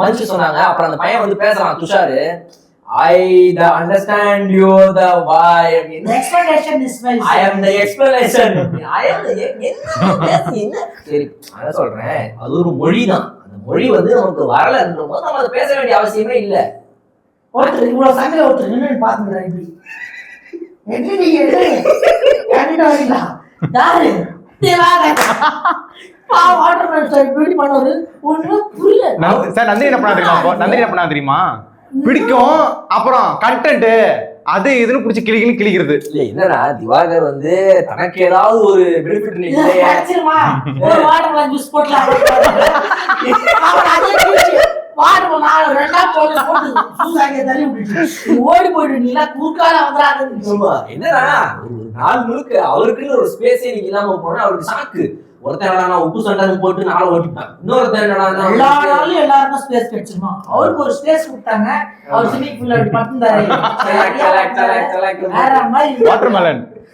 பஞ்சு சொன்னாங்க. அப்புறம் அந்த பையன் வந்து பேசுறான் Tushar, I the understand you the why. The explanation is my. I am the explanation. I am the என்ன சரி அதான் சொல்றேன், அது ஒரு மொழி தான். அந்த மொழி வந்து நமக்கு வரலன்ற போது நம்ம அதை பேச வேண்டிய அவசியமே இல்ல. ஒருத்தர் இவ்வளவு சண்டையில ஒருத்தர் நின்று பாத்துக்கிறார். இப்படி எப்படி நீங்க என்கிட்ட வரீங்களா யாரு சார் நந்தினி என்ன பண்ணா தெரியுமா? நந்தினி என்ன பண்ணா தெரியுமா? பிடிக்கும் அப்புறம் கண்டென்ட் அது இதுன்னு பிடிச்சி கிளிக்கிறது. இல்ல என்னடா திவாகர் வந்து தனக்கு ஏதாவது ஒரு பெனிஃபிட் இல்லையா, ஒரு வாட்டர் ஜூஸ் போடலாம் ஓடி போயிட்டு குறுக்கால வந்துடாது. என்னடா ஒரு நாள் முழுக்க அவருக்குன்னு ஒரு ஸ்பேஸே நீங்க இல்லாம போனா அவருக்கு சாக்கு. ஒருத்தன் உப்பு சண்டை போட்டு நாளை ஓட்டிட்டான், இன்னொருத்தன் எல்லா நாளும் எல்லாருக்கும் ஸ்பேஸ் கிடைச்சிருமா? அவருக்கு ஒரு ஸ்பேஸ் கொடுத்தாங்க, அவர் ஸ்விமிங் பூல்ல பட்டு வாட்டர்மெலன்